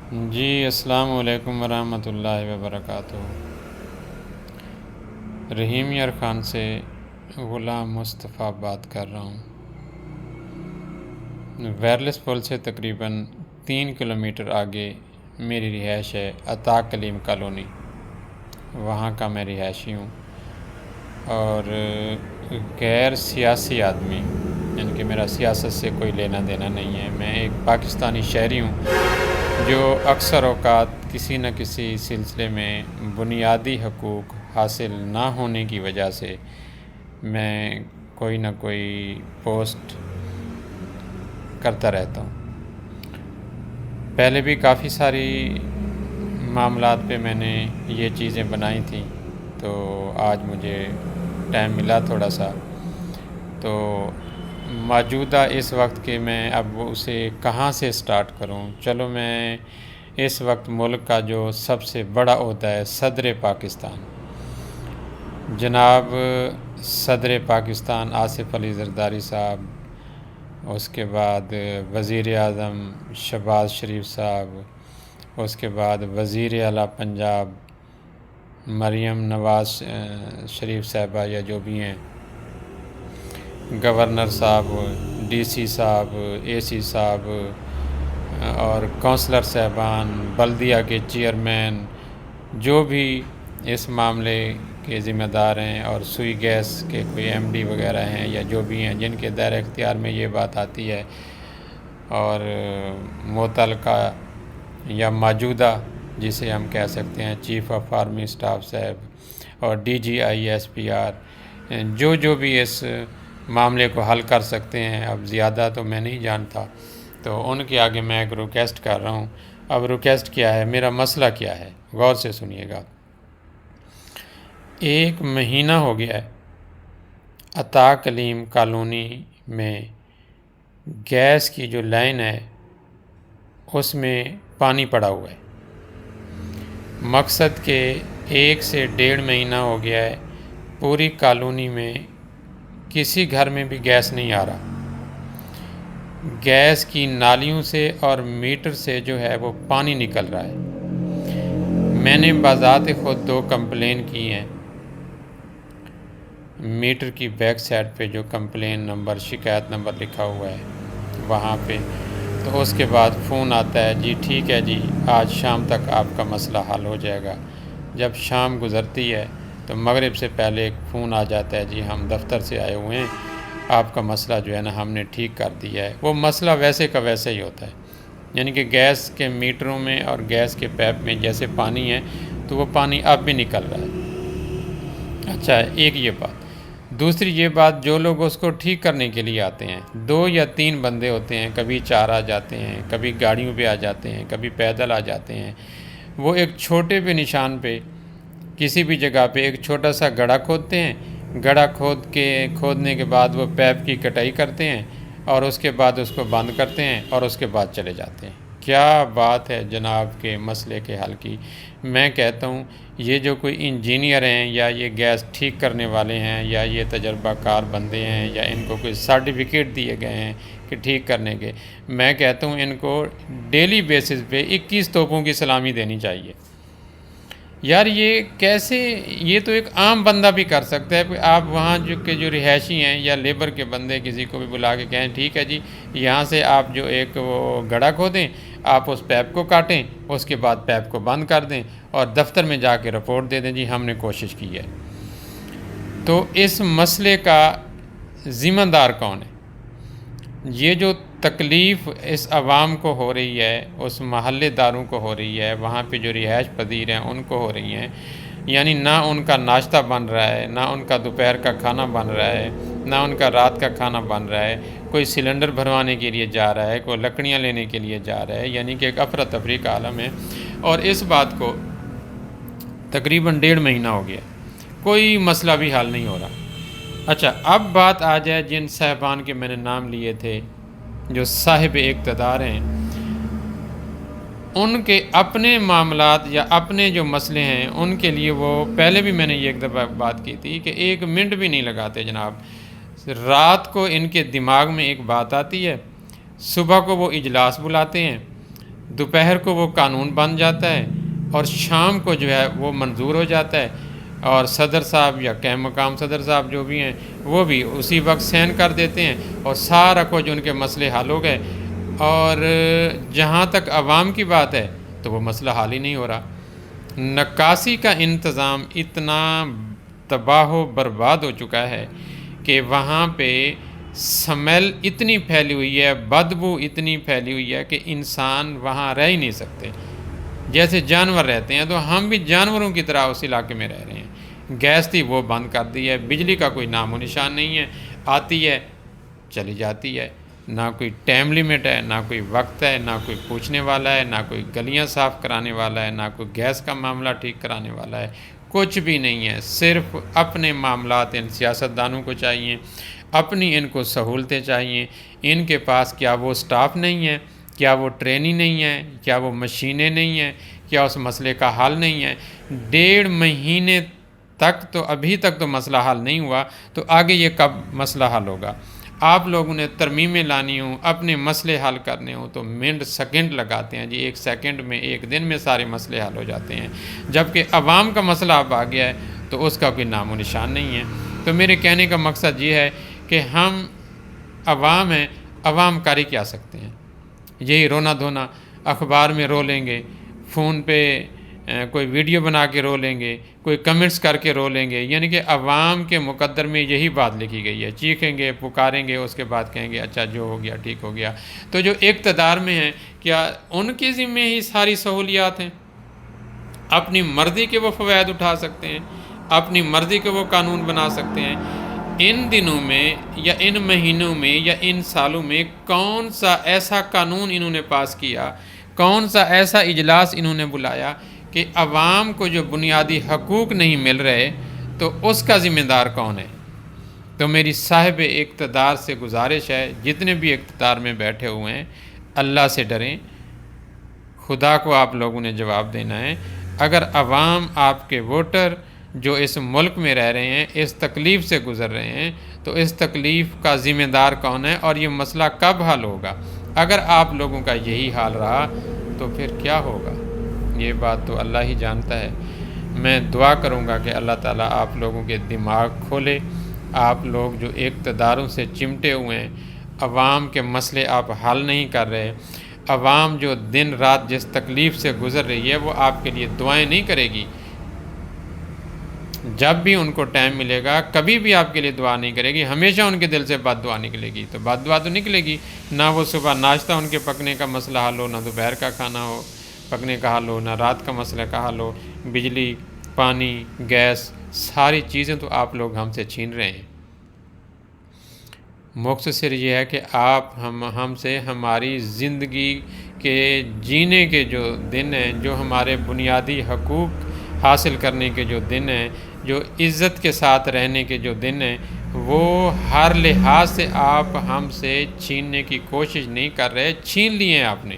جی السلام علیکم ورحمۃ اللہ وبرکاتہ۔ رحیم یار خان سے غلام مصطفیٰ بات کر رہا ہوں۔ ویئرلیس پل سے تقریباً 3 کلومیٹر آگے میری رہائش ہے، عطا کلیم کالونی، وہاں کا میں رہائشی ہوں اور غیر سیاسی آدمی، یعنی کہ میرا سیاست سے کوئی لینا دینا نہیں ہے۔ میں ایک پاکستانی شہری ہوں جو اکثر اوقات کسی نہ کسی سلسلے میں بنیادی حقوق حاصل نہ ہونے کی وجہ سے میں کوئی نہ کوئی پوسٹ کرتا رہتا ہوں۔ پہلے بھی کافی ساری معاملات پہ میں نے یہ چیزیں بنائی تھیں، تو آج مجھے ٹائم ملا تھوڑا سا، تو موجودہ اس وقت کہ میں اب اسے کہاں سے سٹارٹ کروں۔ چلو میں اس وقت ملک کا جو سب سے بڑا عہدہ ہے صدر پاکستان، جناب صدر پاکستان آصف علی زرداری صاحب، اس کے بعد وزیر اعظم شہباز شریف صاحب، اس کے بعد وزیر اعلیٰ پنجاب مریم نواز شریف صاحبہ یا جو بھی ہیں، گورنر صاحب، ڈی سی صاحب، اے سی صاحب اور کونسلر صاحبان، بلدیہ کے چیئرمین، جو بھی اس معاملے کے ذمہ دار ہیں، اور سوئی گیس کے کوئی ایم ڈی وغیرہ ہیں یا جو بھی ہیں جن کے دائرہ اختیار میں یہ بات آتی ہے، اور متعلقہ یا موجودہ جسے ہم کہہ سکتے ہیں چیف آف آرمی اسٹاف صاحب اور D G I S P R, جو بھی اس معاملے کو حل کر سکتے ہیں، اب زیادہ تو میں نہیں جانتا، تو ان کے آگے میں ایک ریکویسٹ کر رہا ہوں۔ اب ریکویسٹ کیا ہے، میرا مسئلہ کیا ہے، غور سے سنیے گا۔ 1 مہینہ ہو گیا ہے عطا کلیم کالونی میں گیس کی جو لائن ہے اس میں پانی پڑا ہوا ہے۔ مقصد کہ 1 سے 1.5 مہینہ ہو گیا ہے پوری کالونی میں کسی گھر میں بھی گیس نہیں آ رہا۔ گیس کی نالیوں سے اور میٹر سے جو ہے وہ پانی نکل رہا ہے۔ میں نے بذات خود 2 کمپلین کی ہیں، میٹر کی بیک سائڈ پہ جو کمپلین نمبر شکایت نمبر لکھا ہوا ہے وہاں پہ، تو اس کے بعد فون آتا ہے، جی ٹھیک ہے جی آج شام تک آپ کا مسئلہ حل ہو جائے گا۔ جب شام گزرتی ہے تو مغرب سے پہلے ایک فون آ جاتا ہے، جی ہم دفتر سے آئے ہوئے ہیں، آپ کا مسئلہ جو ہے نا ہم نے ٹھیک کر دیا ہے۔ وہ مسئلہ ویسے کا ویسے ہی ہوتا ہے، یعنی کہ گیس کے میٹروں میں اور گیس کے پیپ میں جیسے پانی ہے تو وہ پانی اب بھی نکل رہا ہے۔ اچھا، ایک یہ بات۔ دوسری یہ بات، جو لوگ اس کو ٹھیک کرنے کے لیے آتے ہیں 2 یا 3 بندے ہوتے ہیں، کبھی 4 آ جاتے ہیں، کبھی گاڑیوں پہ آ جاتے ہیں، کبھی پیدل آ جاتے ہیں۔ وہ ایک چھوٹے پہ نشان پہ کسی بھی جگہ پہ ایک چھوٹا سا گڑھا کھودتے ہیں، گڑھا کھودنے کے بعد وہ پیپ کی کٹائی کرتے ہیں اور اس کے بعد اس کو بند کرتے ہیں اور اس کے بعد چلے جاتے ہیں۔ کیا بات ہے جناب کے مسئلے کے حل کی! میں کہتا ہوں یہ جو کوئی انجینئر ہیں یا یہ گیس ٹھیک کرنے والے ہیں یا یہ تجربہ کار بندے ہیں یا ان کو کوئی سرٹیفکیٹ دیے گئے ہیں کہ ٹھیک کرنے کے، میں کہتا ہوں ان کو ڈیلی بیسس پہ 21 توپوں کی سلامی دینی چاہیے۔ یار یہ کیسے، یہ تو ایک عام بندہ بھی کر سکتا ہے۔ آپ وہاں جو رہائشی ہیں یا لیبر کے بندے کسی کو بھی بلا کے کہیں ٹھیک ہے جی یہاں سے آپ جو ایک وہ گڑھا کھودیں، آپ اس پیپ کو کاٹیں، اس کے بعد پیپ کو بند کر دیں اور دفتر میں جا کے رپورٹ دے دیں جی ہم نے کوشش کی ہے۔ تو اس مسئلے کا ذمہ دار کون ہے؟ یہ جو تکلیف اس عوام کو ہو رہی ہے، اس محلے داروں کو ہو رہی ہے، وہاں پہ جو رہائش پذیر ہیں ان کو ہو رہی ہیں، یعنی نہ ان کا ناشتہ بن رہا ہے، نہ ان کا دوپہر کا کھانا بن رہا ہے، نہ ان کا رات کا کھانا بن رہا ہے، کوئی سلنڈر بھروانے کے لیے جا رہا ہے، کوئی لکڑیاں لینے کے لیے جا رہا ہے، یعنی کہ ایک افراتفری کا عالم ہے۔ اور اس بات کو تقریباً 1.5 مہینہ ہو گیا، کوئی مسئلہ بھی حل نہیں ہو رہا۔ اچھا، اب بات آ جائے جن صاحبان کے میں نے نام لیے تھے جو صاحب اقتدار ہیں، ان کے اپنے معاملات یا اپنے جو مسئلے ہیں ان کے لیے وہ پہلے بھی میں نے یہ ایک دفعہ بات کی تھی کہ 1 منٹ بھی نہیں لگاتے جناب۔ رات کو ان کے دماغ میں ایک بات آتی ہے، صبح کو وہ اجلاس بلاتے ہیں، دوپہر کو وہ قانون بن جاتا ہے اور شام کو جو ہے وہ منظور ہو جاتا ہے، اور صدر صاحب یا قائم مقام صدر صاحب جو بھی ہیں وہ بھی اسی وقت سائن کر دیتے ہیں، اور سارا کچھ ان کے مسئلے حل ہو گئے۔ اور جہاں تک عوام کی بات ہے تو وہ مسئلہ حل ہی نہیں ہو رہا۔ نکاسی کا انتظام اتنا تباہ و برباد ہو چکا ہے کہ وہاں پہ سمیل اتنی پھیلی ہوئی ہے، بدبو اتنی پھیلی ہوئی ہے کہ انسان وہاں رہ ہی نہیں سکتے۔ جیسے جانور رہتے ہیں تو ہم بھی جانوروں کی طرح اس علاقے میں رہ رہے ہیں۔ گیس تھی وہ بند کر دی ہے، بجلی کا کوئی نام و نشان نہیں ہے، آتی ہے چلی جاتی ہے، نہ کوئی ٹائم لیمٹ ہے، نہ کوئی وقت ہے، نہ کوئی پوچھنے والا ہے، نہ کوئی گلیاں صاف کرانے والا ہے، نہ کوئی گیس کا معاملہ ٹھیک کرانے والا ہے، کچھ بھی نہیں ہے۔ صرف اپنے معاملات ان سیاستدانوں کو چاہیے، اپنی ان کو سہولتیں چاہیے۔ ان کے پاس کیا وہ سٹاف نہیں ہے، کیا وہ ٹریننگ نہیں ہے، کیا وہ مشینیں نہیں ہیں، کیا اس مسئلے کا حل نہیں ہے؟ 1.5 مہینے تک تو ابھی تک تو مسئلہ حل نہیں ہوا، تو آگے یہ کب مسئلہ حل ہوگا؟ آپ لوگوں نے ترمیمیں لانی ہوں، اپنے مسئلے حل کرنے ہوں تو منٹ سیکنڈ لگاتے ہیں جی، 1 سیکنڈ میں 1 دن میں سارے مسئلے حل ہو جاتے ہیں، جبکہ عوام کا مسئلہ اب آ گیا ہے تو اس کا کوئی نام و نشان نہیں ہے۔ تو میرے کہنے کا مقصد یہ ہے کہ ہم عوام ہیں، عوام کاری کیا سکتے ہیں؟ یہی رونا دھونا، اخبار میں رو لیں گے، فون پہ کوئی ویڈیو بنا کے رو لیں گے، کوئی کمنٹس کر کے رو لیں گے، یعنی کہ عوام کے مقدر میں یہی بات لکھی گئی ہے۔ چیخیں گے، پکاریں گے، اس کے بعد کہیں گے اچھا جو ہو گیا ٹھیک ہو گیا۔ تو جو اقتدار میں ہیں کیا ان کے ذمہ ہی ساری سہولیات ہیں؟ اپنی مرضی کے وہ فوائد اٹھا سکتے ہیں، اپنی مرضی کے وہ قانون بنا سکتے ہیں؟ ان دنوں میں یا ان مہینوں میں یا ان سالوں میں کون سا ایسا قانون انہوں نے پاس کیا، کون سا ایسا اجلاس انہوں نے بلایا کہ عوام کو جو بنیادی حقوق نہیں مل رہے تو اس کا ذمہ دار کون ہے؟ تو میری صاحب اقتدار سے گزارش ہے، جتنے بھی اقتدار میں بیٹھے ہوئے ہیں، اللہ سے ڈریں، خدا کو آپ لوگوں نے جواب دینا ہے۔ اگر عوام آپ کے ووٹر جو اس ملک میں رہ رہے ہیں اس تکلیف سے گزر رہے ہیں تو اس تکلیف کا ذمہ دار کون ہے اور یہ مسئلہ کب حل ہوگا؟ اگر آپ لوگوں کا یہی حال رہا تو پھر کیا ہوگا؟ یہ بات تو اللہ ہی جانتا ہے۔ میں دعا کروں گا کہ اللہ تعالیٰ آپ لوگوں کے دماغ کھولے، آپ لوگ جو اقتداروں سے چمٹے ہوئے ہیں، عوام کے مسئلے آپ حل نہیں کر رہے، عوام جو دن رات جس تکلیف سے گزر رہی ہے وہ آپ کے لیے دعائیں نہیں کرے گی۔ جب بھی ان کو ٹائم ملے گا کبھی بھی آپ کے لیے دعا نہیں کرے گی، ہمیشہ ان کے دل سے بد دعا نکلے گی۔ تو بد دعا تو نکلے گی، نہ وہ صبح ناشتہ ان کے پکنے کا مسئلہ حل ہو، نہ دوپہر کا کھانا ہو پکنے کا حل ہو، نہ رات کا مسئلہ کا حل ہو، بجلی، پانی، گیس، ساری چیزیں تو آپ لوگ ہم سے چھین رہے ہیں۔ مختصر یہ ہے کہ آپ ہم سے ہماری زندگی کے جینے کے جو دن ہیں، جو ہمارے بنیادی حقوق حاصل کرنے کے جو دن ہیں، جو عزت کے ساتھ رہنے کے جو دن ہیں، وہ ہر لحاظ سے آپ ہم سے چھیننے کی کوشش نہیں کر رہے، چھین لیے ہیں آپ نے۔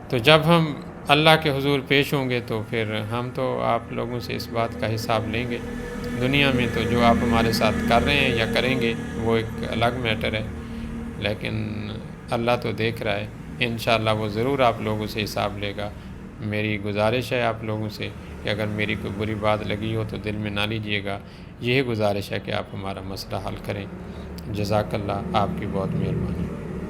تو جب ہم اللہ کے حضور پیش ہوں گے تو پھر ہم تو آپ لوگوں سے اس بات کا حساب لیں گے۔ دنیا میں تو جو آپ ہمارے ساتھ کر رہے ہیں یا کریں گے وہ ایک الگ میٹر ہے، لیکن اللہ تو دیکھ رہا ہے، انشاءاللہ وہ ضرور آپ لوگوں سے حساب لے گا۔ میری گزارش ہے آپ لوگوں سے کہ اگر میری کوئی بری بات لگی ہو تو دل میں نہ لیجیے گا، یہی گزارش ہے کہ آپ ہمارا مسئلہ حل کریں۔ جزاک اللہ، آپ کی بہت مہربانی۔